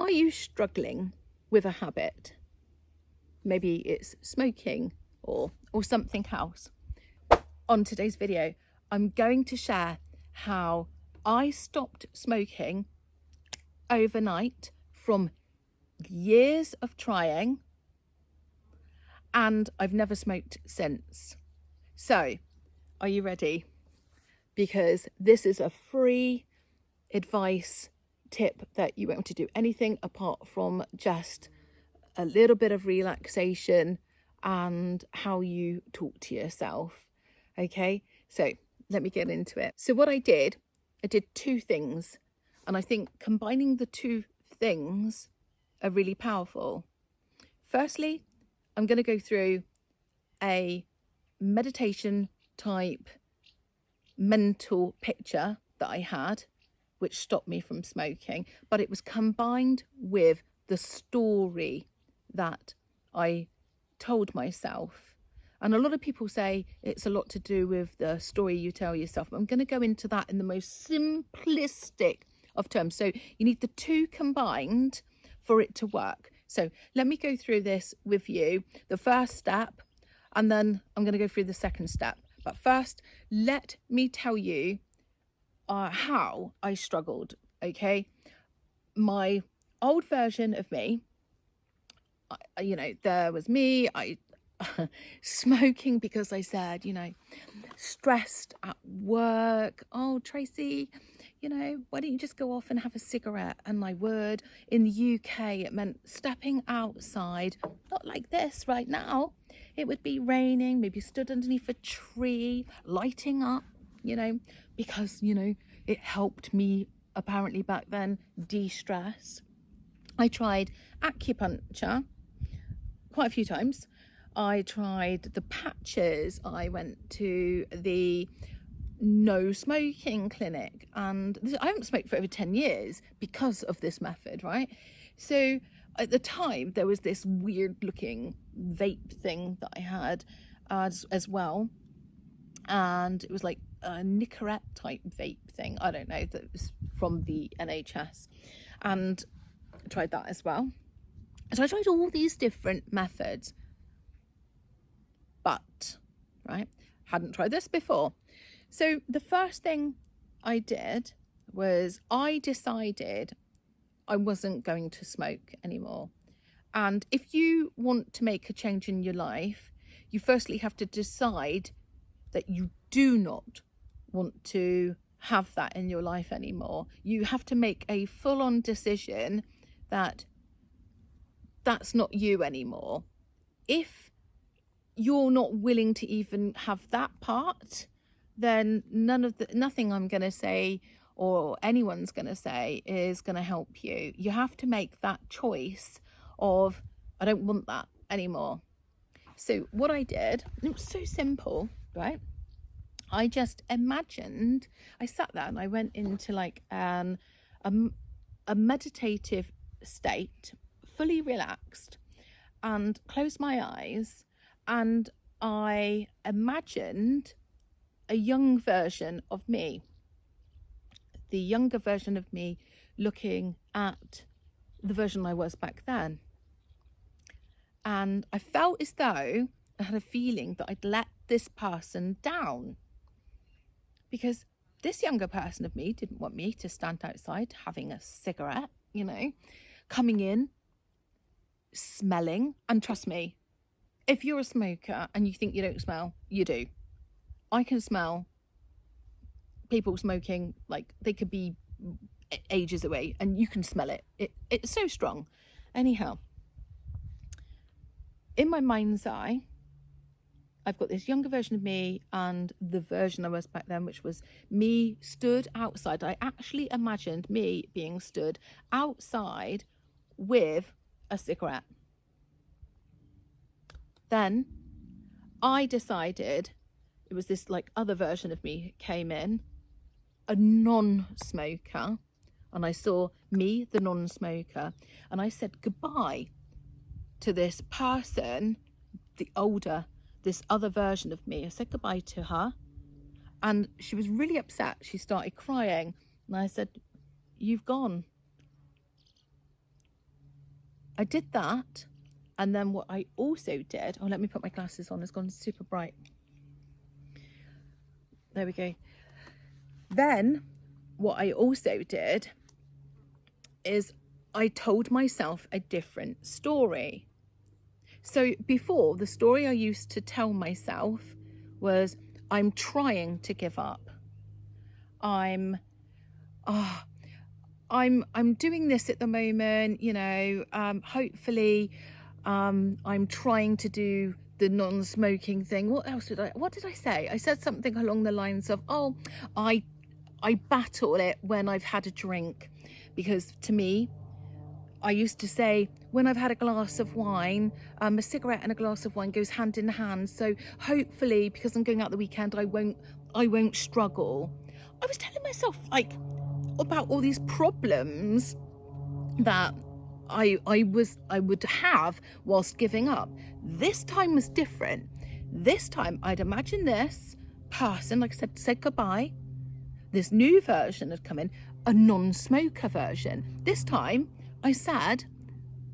Are you struggling with a habit? Maybe it's smoking or something else. On today's video, I'm going to share how I stopped smoking overnight from years of trying, and I've never smoked since. So, are you ready? Because this is a free advice tip that you won't want to do anything apart from just a little bit of relaxation and how you talk to yourself. Okay, so let me get into it. So what I did two things, and I think combining the two things are really powerful. Firstly, I'm going to go through a meditation type mental picture that I had, which stopped me from smoking, but it was combined with the story that I told myself. And a lot of people say it's a lot to do with the story you tell yourself. I'm going to go into that in the most simplistic of terms. So you need the two combined for it to work. So let me go through this with you, the first step, and then I'm going to go through the second step. But first, let me tell you how I struggled, okay? My old version of me, there was me, smoking because I said, stressed at work. Oh, Tracy, why don't you just go off and have a cigarette? And I would. In the UK, it meant stepping outside, not like this right now. It would be raining, maybe stood underneath a tree, lighting up, because, it helped me apparently back then de-stress. I tried acupuncture quite a few times. I tried the patches. I went to the no smoking clinic, and I haven't smoked for over 10 years because of this method, right? So at the time there was this weird looking vape thing that I had as well, and it was like a nicotine type vape thing, I don't know, that was from the NHS, and I tried that as well. So I tried all these different methods, but hadn't tried this before. So the first thing I did was I decided I wasn't going to smoke anymore. And if you want to make a change in your life, you firstly have to decide that you do not want to have that in your life anymore. You have to make a full-on decision that that's not you anymore. If you're not willing to even have that part, then nothing I'm going to say or anyone's going to say is going to help you. You have to make that choice of, I don't want that anymore. So what I did, it was so simple, right? I just imagined, I sat there and I went into like a meditative state, fully relaxed, and closed my eyes, and I imagined a young version of me, the younger version of me looking at the version I was back then. And I felt as though I had a feeling that I'd let this person down, because this younger person of me didn't want me to stand outside having a cigarette, coming in, smelling. And trust me, if you're a smoker and you think you don't smell, you do. I can smell people smoking, like they could be ages away, and you can smell it. It's so strong. Anyhow, in my mind's eye, I've got this younger version of me and the version I was back then, which was me stood outside. I actually imagined me being stood outside with a cigarette. Then I decided, it was this like other version of me came in, a non-smoker, and I saw me, the non-smoker, and I said goodbye to this person, this other version of me. I said goodbye to her, and she was really upset. She started crying, and I said, "You've gone." I did that. And then what I also did, oh, let me put my glasses on, it's gone super bright. There we go. Then what I also did is I told myself a different story. So before, the story I used to tell myself was, I'm trying to give up. I'm doing this at the moment, you know, hopefully I'm trying to do the non-smoking thing. What did I say? I said something along the lines of, oh, I battle it when I've had a drink, because to me, I used to say, when I've had a glass of wine, a cigarette and a glass of wine goes hand in hand. So hopefully, because I'm going out the weekend, I won't struggle. I was telling myself like about all these problems that I would have whilst giving up. This time was different. This time I'd imagine this person, like I said goodbye. This new version had come in, a non-smoker version. This time I said,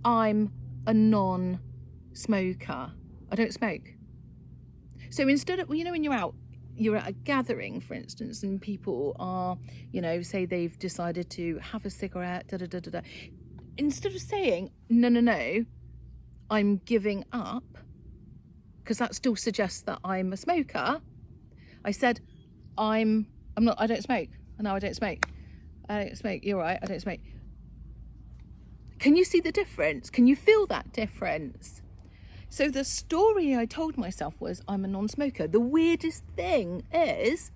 I'm a non-smoker. I don't smoke. So instead of, you know, when you're at a gathering, for instance, and people are, you know, say they've decided to have a cigarette, instead of saying, no, I'm giving up, because that still suggests that I'm a smoker, I said, I don't smoke. No, I don't smoke. I don't smoke. You're right, I don't smoke. Can you see the difference? Can you feel that difference? So the story I told myself was, I'm a non-smoker. The weirdest thing is,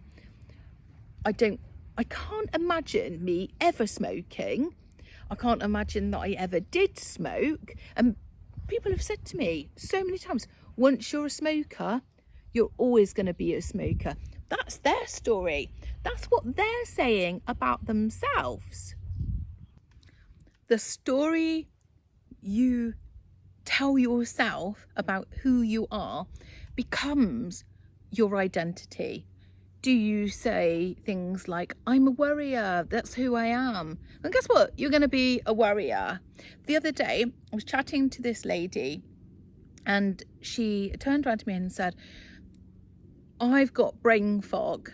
I can't imagine me ever smoking. I can't imagine that I ever did smoke. And people have said to me so many times, once you're a smoker, you're always going to be a smoker. That's their story. That's what they're saying about themselves. The story you tell yourself about who you are becomes your identity. Do you say things like, I'm a worrier, that's who I am? And guess what? You're going to be a worrier. The other day, I was chatting to this lady and she turned around to me and said, I've got brain fog,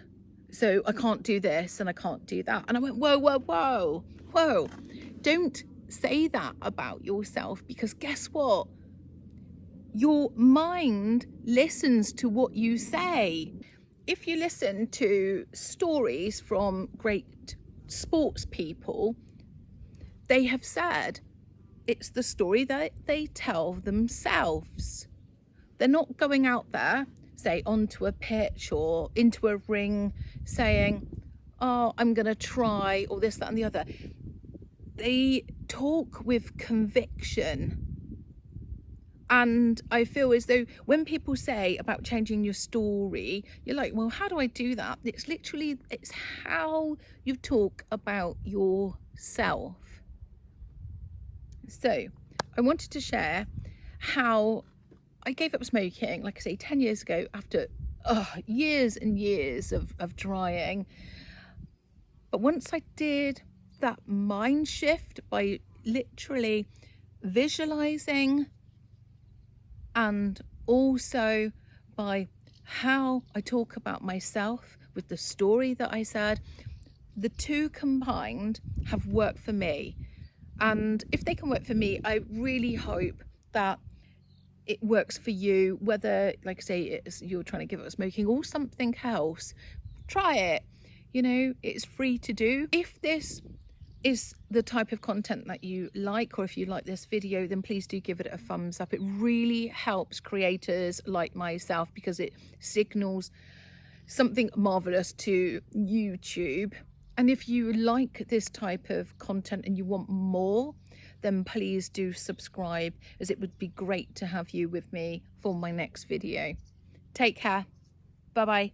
so I can't do this and I can't do that. And I went, whoa. Don't say that about yourself, because guess what? Your mind listens to what you say. If you listen to stories from great sports people, they have said it's the story that they tell themselves. They're not going out there, say onto a pitch or into a ring saying, oh, I'm going to try, or this, that and the other. They talk with conviction. And I feel as though when people say about changing your story, you're like, well, how do I do that? It's how you talk about yourself. So I wanted to share how I gave up smoking, like I say, 10 years ago, after years and years of trying. But once I did that mind shift by literally visualizing, and also by how I talk about myself with the story that I said, the two combined have worked for me. And if they can work for me, I really hope that it works for you, whether, like I say, you're trying to give up smoking or something else. Try it. You know, it's free to do. If this is the type of content that you like, or if you like this video, then please do give it a thumbs up. It really helps creators like myself, because it signals something marvelous to YouTube. And if you like this type of content and you want more, then please do subscribe, as it would be great to have you with me for my next video. Take care. Bye bye.